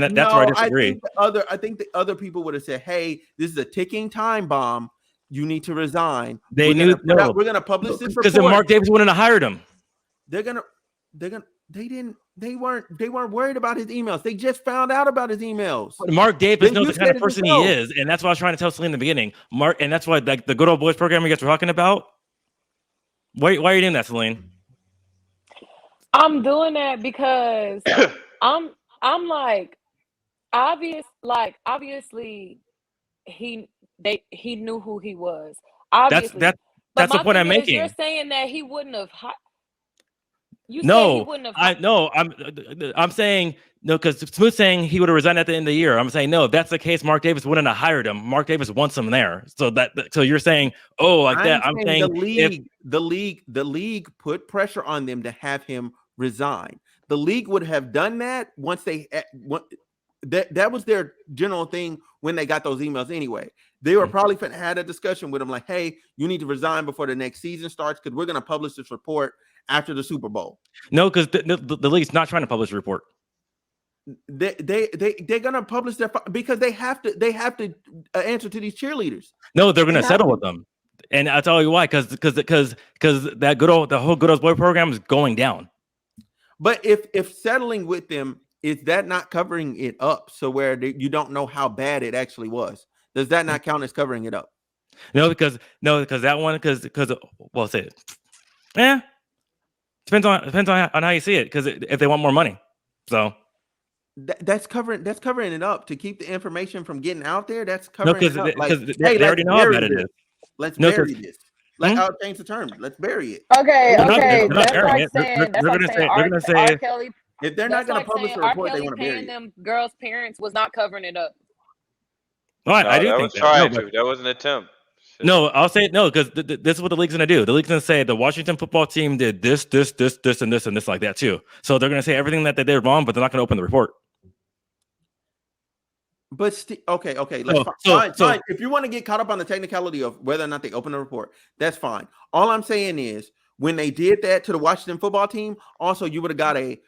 no, disagree. I think the other people would have said, "Hey, this is a ticking time bomb. You need to resign. They knew no We're gonna publish this because then report." Mark Davis wouldn't have hired him. They're gonna they weren't worried about his emails. They just found out about his emails. But Mark Davis Then knows you the kind of said it person he yourself. is, and that's what I was trying to tell Celine in the beginning. And that's why like the good old boys program you guys were talking about. Why are you doing that, Celine? I'm doing that because I'm like obviously he knew who he was. That's Obviously. that But that's the my point thing I'm is you're making. saying that he wouldn't have you said he No, wouldn't have I'm saying no because Smooth saying he would have resigned at the end of the year. I'm saying no. If that's the case, Mark Davis wouldn't have hired him. Mark Davis wants him there. So you're saying like that. I'm saying saying if the league put pressure on them to have him resign. The league would have done that once that was their general thing when they got those emails anyway. They were probably had a discussion with him like, hey, you need to resign before the next season starts because we're going to publish this report after the Super Bowl. No, because the league's not trying to publish a report. They're gonna publish their because they have to answer to these cheerleaders. No, they're gonna settle with them, and I'll tell you why. Because that the whole Good Old Boy program is going down. But if settling with them, is that not covering it up? So where you don't know how bad it actually was, does that not count as covering it up? No, because that one well, say it. Yeah, depends on how you see it. Because if they want more money, so. That's covering it up to keep the information from getting out there. That's covering it up. Like, hey, they already know how bad it is. Let's bury this. I'll change the term. Let's bury it. Okay, that's like saying R. Kelly. If they're not going to publish a report, they want to bury it. Them girls' parents was not covering it up. Right, I do think that was an attempt. No, I'll say no because this is what the league's going to do. The league's going to say the Washington football team did this, and this like that too. So they're going to say everything that they did wrong, but they're not going to open the report. But okay. Fine. If you want to get caught up on the technicality of whether or not they open a report, that's fine. All I'm saying is when they did that to the Washington football team, also you would have got you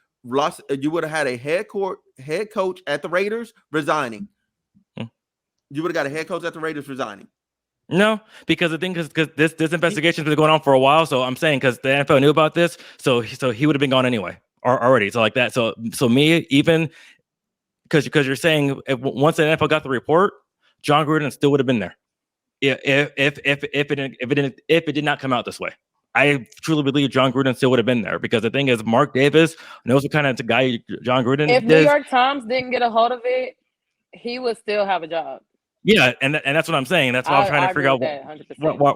would have had a head coach at the Raiders resigning. You would have got a head coach at the Raiders resigning. No, because the thing is, because this investigation's been going on for a while. So I'm saying because the NFL knew about this, so he would have been gone anyway already. So like that. So me even. Because you're saying once the NFL got the report, John Gruden still would have been there. If it did not come out this way, I truly believe John Gruden still would have been there. Because the thing is, Mark Davis knows what kind of guy John Gruden is. If New York Times didn't get a hold of it, he would still have a job. Yeah, and that's what I'm saying. That's why I'm trying to figure out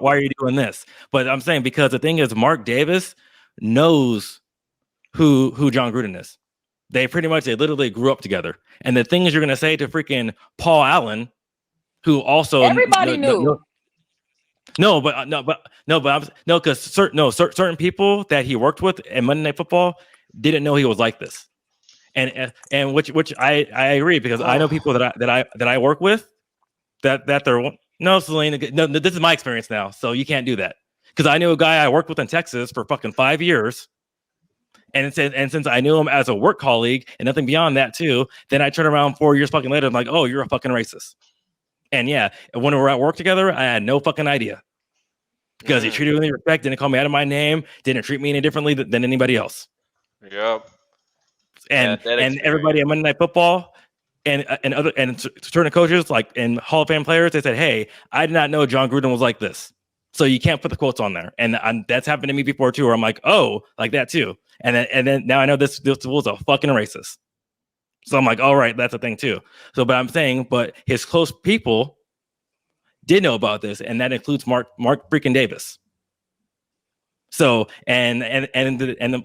why are you doing this. But I'm saying because the thing is, Mark Davis knows who John Gruden is. They literally grew up together. And the things you're going to say to freaking Paul Allen, who also everybody knew. Because certain people that he worked with in Monday Night Football didn't know he was like this. And which I agree because I know people that I work with that they're Selena. No, this is my experience now, so you can't do that. Because I knew a guy I worked with in Texas for fucking 5 years. And since I knew him as a work colleague and nothing beyond that too, then I turn around 4 years fucking later. I'm like, oh, you're a fucking racist. And yeah, when we were at work together, I had no fucking idea because he treated me with respect, didn't call me out of my name, didn't treat me any differently than anybody else. Yep. And everybody at Monday Night Football and certain coaches like and Hall of Fame players, they said, hey, I did not know John Gruden was like this. So you can't put the quotes on there. And that's happened to me before too, where I'm like, oh, like that too. And then now I know this fool's a fucking racist. So I'm like, all right, that's a thing too. So, but I'm saying, but his close people did know about this, and that includes Mark freaking Davis. So and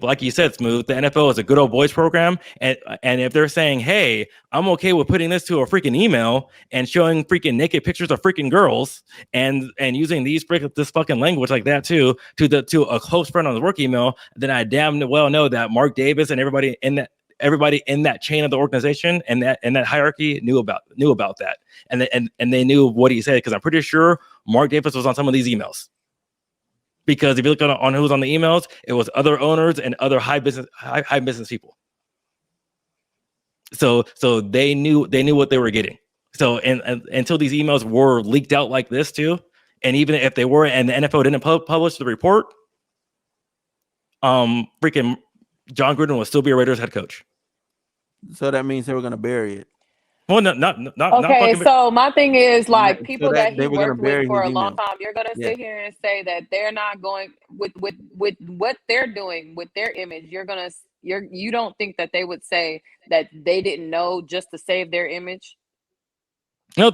like you said, Smooth, the NFL is a good old boys program, and if they're saying, hey, I'm okay with putting this to a freaking email and showing freaking naked pictures of freaking girls and using this fucking language like that too to a close friend on the work email, then I damn well know that Mark Davis and everybody in that chain of the organization and that hierarchy knew about that, and they knew what he said because I'm pretty sure Mark Davis was on some of these emails. Because if you look on who's on the emails, it was other owners and other high business people. So they knew what they were getting. So and until these emails were leaked out like this too, and even if they were, and the NFL didn't publish the report, freaking John Gruden will still be a Raiders head coach. So that means they were going to bury it. Well, not okay. So my thing is like people so that he worked with for a long time. You're gonna sit here and say that they're not going with what they're doing with their image. You don't think that they would say that they didn't know just to save their image? No,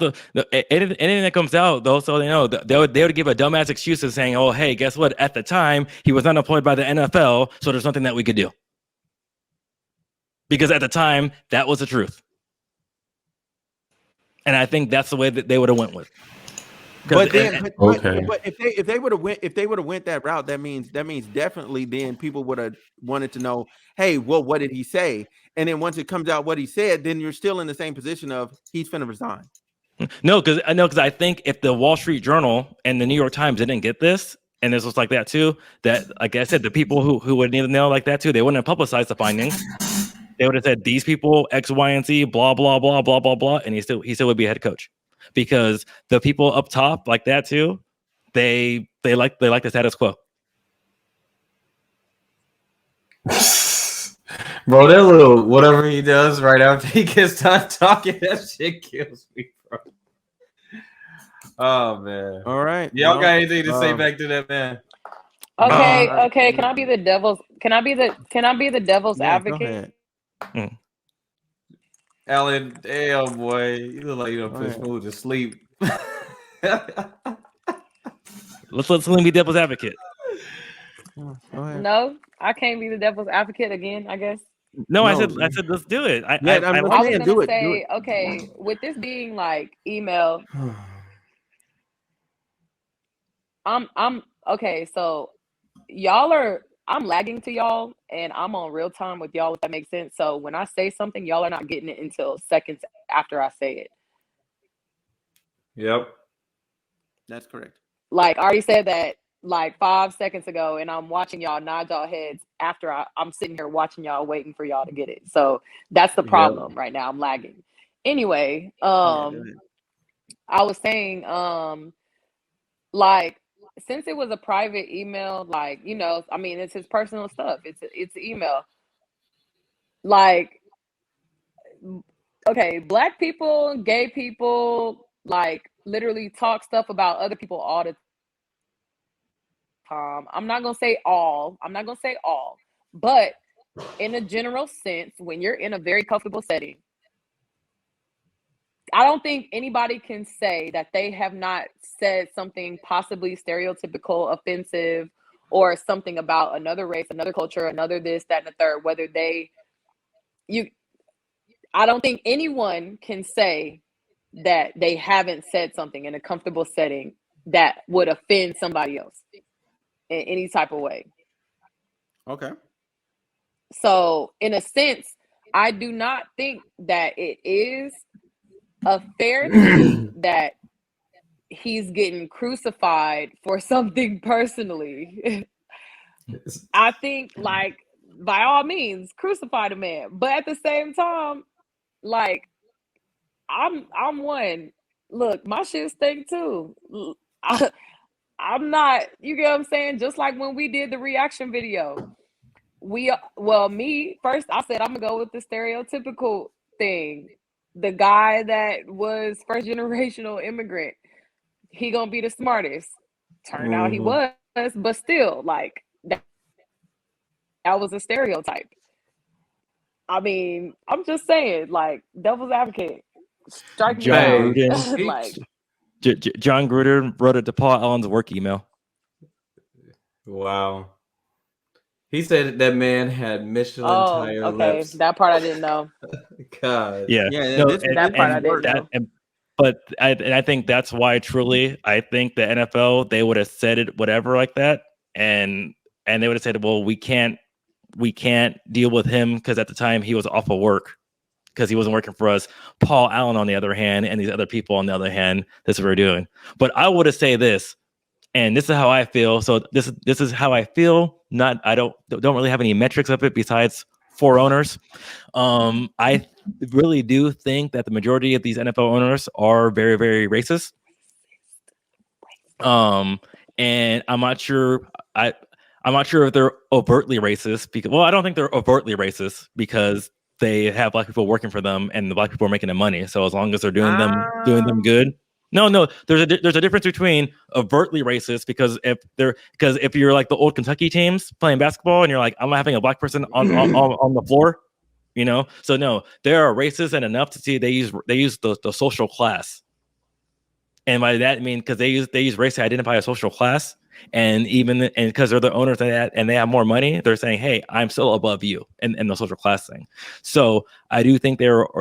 anything that comes out though, so they know they would give a dumbass excuse of saying, "Oh, hey, guess what? At the time, he was unemployed by the NFL, so there's nothing that we could do." Because at the time, that was the truth. And I think that's the way that they would have went with. But if they would have went that route, that means definitely then people would have wanted to know, hey, well, what did he say? And then once it comes out what he said, then you're still in the same position of he's finna resign. No, because I think if the Wall Street Journal and the New York Times didn't get this, And this was like that too. That, like I said, the people who would need to know like that too, they wouldn't have publicized the findings. They would have said these people X, Y, and Z, blah blah blah blah blah blah, and he still would be head coach, because the people up top like that too, they like the status quo. Bro, that little whatever he does right after he gets done talking, that shit kills me, bro. Oh man. All right. Y'all well, got anything to say back to that man? Okay. Can I be the devil's Yeah, advocate? go ahead. Alan, damn boy, you look like you don't put Smooth to sleep. Let's let him be devil's advocate. Go ahead. No, I can't be the devil's advocate again, I guess. No, I said let's do it. I'm I was saying, gonna do it. say, okay, with this being like email, I'm okay, so I'm lagging to y'all and I'm on real time with y'all, if that makes sense. So when I say something, y'all are not getting it until seconds after I say it. Yep. That's correct. Like I already said that like 5 seconds ago, and I'm watching y'all nod y'all heads after I'm sitting here watching y'all, waiting for y'all to get it. So that's the problem right now. I'm lagging. Anyway, I was saying, like, since it was a private email, like, you know, I mean, it's his personal stuff. It's email. Like, okay, Black people, gay people, like, literally talk stuff about other people all the time. I'm not gonna say all, but in a general sense, when you're in a very comfortable setting, I don't think anybody can say that they have not said something possibly stereotypical, offensive, or something about another race, another culture, another this, that, and the third. I don't think anyone can say that they haven't said something in a comfortable setting that would offend somebody else in any type of way. Okay. So, in a sense, I do not think that it is a fair thing that he's getting crucified for something personally. I think, like, by all means, crucify the man. But at the same time, like, I'm one. Look, my shit stink too. I'm not, you get what I'm saying? Just like when we did the reaction video. Me first, I said I'm gonna go with the stereotypical thing. The guy that was first generational immigrant, he gonna be the smartest. Turned out he was, but still, like that was a stereotype. I mean, I'm just saying, like, devil's advocate, strike me John down. Gruden. Like, John Gruden wrote it to Paul Allen's work email. Wow. He said that man had Michelin tire lips. That part I didn't know. God. Yeah. That part I didn't know. But I think that's why truly I think the NFL, they would have said it whatever like that, and they would have said, well, we can't deal with him because at the time he was off of work because he wasn't working for us. Paul Allen on the other hand, and these other people on the other hand, this is what we're doing. But I would have say this, and this is how I feel. So this is how I feel. I don't really have any metrics of it besides 4 owners. I really do think that the majority of these NFL owners are very, very racist. And I'm not sure. I'm not sure if they're overtly racist because, well, I don't think they're overtly racist because they have Black people working for them and the Black people are making them money. So as long as they're doing them good. No, there's a difference between overtly racist because if you're like the old Kentucky teams playing basketball and you're like, I'm not having a Black person on the floor, you know. So no, they are racist and enough to see they use the social class, and by that I mean because they use race to identify a social class, and because they're the owners of that and they have more money, they're saying, hey, I'm still above you in the social class thing. So I do think they are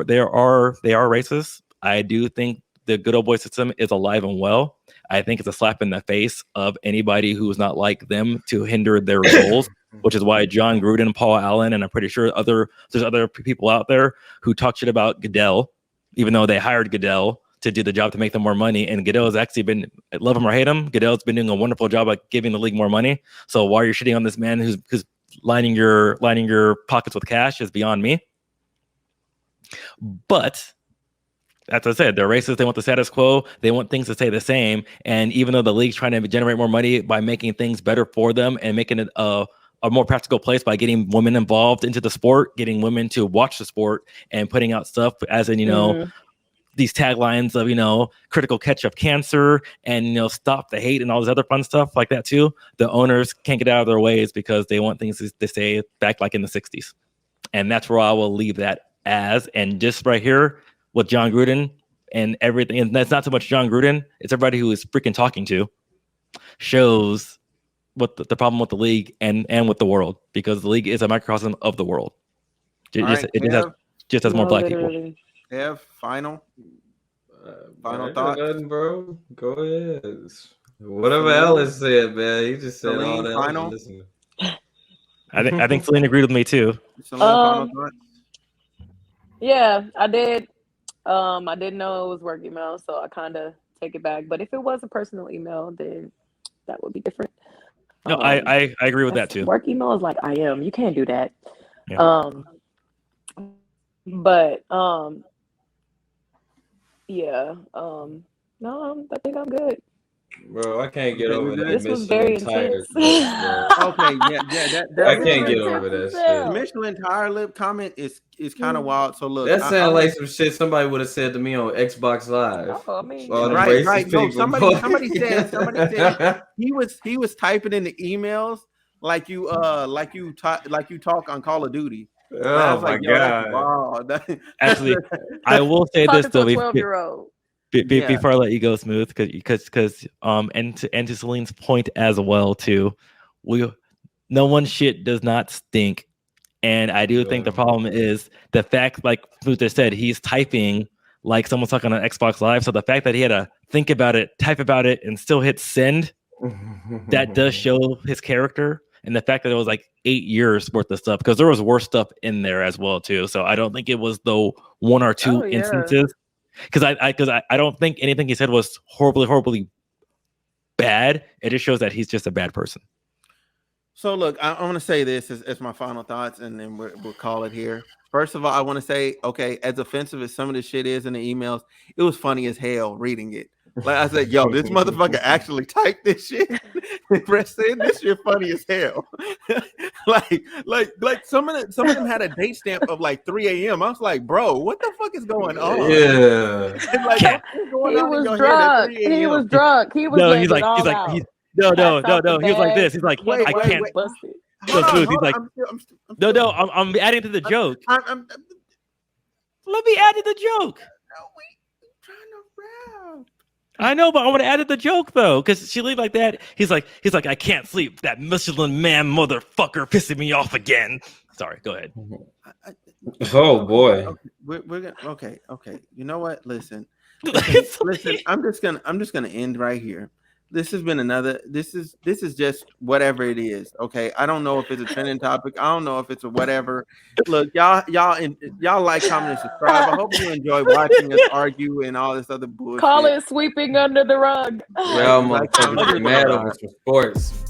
racist. I do think the good old boy system is alive and well. I think it's a slap in the face of anybody who's not like them to hinder their goals, which is why John Gruden, Paul Allen, and I'm pretty sure there's other people out there who talk shit about Goodell, even though they hired Goodell to do the job to make them more money. And Goodell's actually been, love him or hate him, Goodell's been doing a wonderful job at giving the league more money. So why you're shitting on this man who's lining your pockets with cash is beyond me. But as I said, they're racist. They want the status quo. They want things to stay the same. And even though the league's trying to generate more money by making things better for them and making it a more practical place by getting women involved into the sport, getting women to watch the sport, and putting out stuff as in, these taglines of, critical catch of cancer and, stop the hate and all this other fun stuff like that too. The owners can't get out of their ways because they want things to stay back like in the 60s. And that's where I will leave that as. And just right here with John Gruden and everything, and that's not so much John Gruden, it's everybody who is freaking talking to, shows what the problem with the league and with the world, because the league is a microcosm of the world. It just has more black people. Have final thoughts, nothing, bro. Go ahead. Whatever Alice said, man. He just said all that. Final. I think Celine agreed with me too. Final thoughts? Yeah, I did. I didn't know it was work email, so I kind of take it back. But if it was a personal email, then that would be different. No, I agree with that too. Work email is like I am. You can't do that. Yeah. But yeah. No, I think I'm good. Bro, I can't get over that. This was very intense. Okay, yeah. I can't get over that shit. The Michelin tire lip comment is kind of wild. So look, that sounds like some shit somebody would have said to me on Xbox Live. Oh, I mean, right. No, somebody said he was typing in the emails like you talk on Call of Duty. Oh my god! Wow. Actually, I will say this though. 12-year-old. Before I let you go, Smooth, because and to Celine's point as well too, no one's shit does not stink, and I do think the problem is the fact, like Smooth just said, he's typing like someone's talking on Xbox Live, so the fact that he had to think about it, type about it, and still hit send, that does show his character, and the fact that it was like 8 years worth of stuff, because there was worse stuff in there as well too. So I don't think it was the one or two instances. Because I don't think anything he said was horribly bad. It just shows that he's just a bad person. So look, I want to say this as my final thoughts, and then we'll call it here. First of all, I want to say, okay, as offensive as some of this shit is in the emails, it was funny as hell reading it. Like I said, yo, this motherfucker actually typed this shit. Press in, this shit funny as hell. like some of them had a date stamp of like 3 a.m. I was like, bro, what the fuck is going on? Yeah. Like, He was drunk. He was drunk. He was no, he's like no. He was like this. He's like, wait, I can't. Busted. So Smooth. He's like, I'm adding to the joke. Let me add to the joke. I know, but I want to add to the joke though, because she leave like that. He's like, I can't sleep. That Michelin man motherfucker pissing me off again. Sorry, go ahead. Oh boy. We're gonna okay. You know what? Listen. I'm just gonna end right here. This has been another. This is just whatever it is. Okay, I don't know if it's a trending topic. I don't know if it's a whatever. Look, y'all like, comment, and subscribe. I hope you enjoy watching us argue and all this other bullshit. Call it sweeping under the rug. Y'all motherfuckers mad over some sports.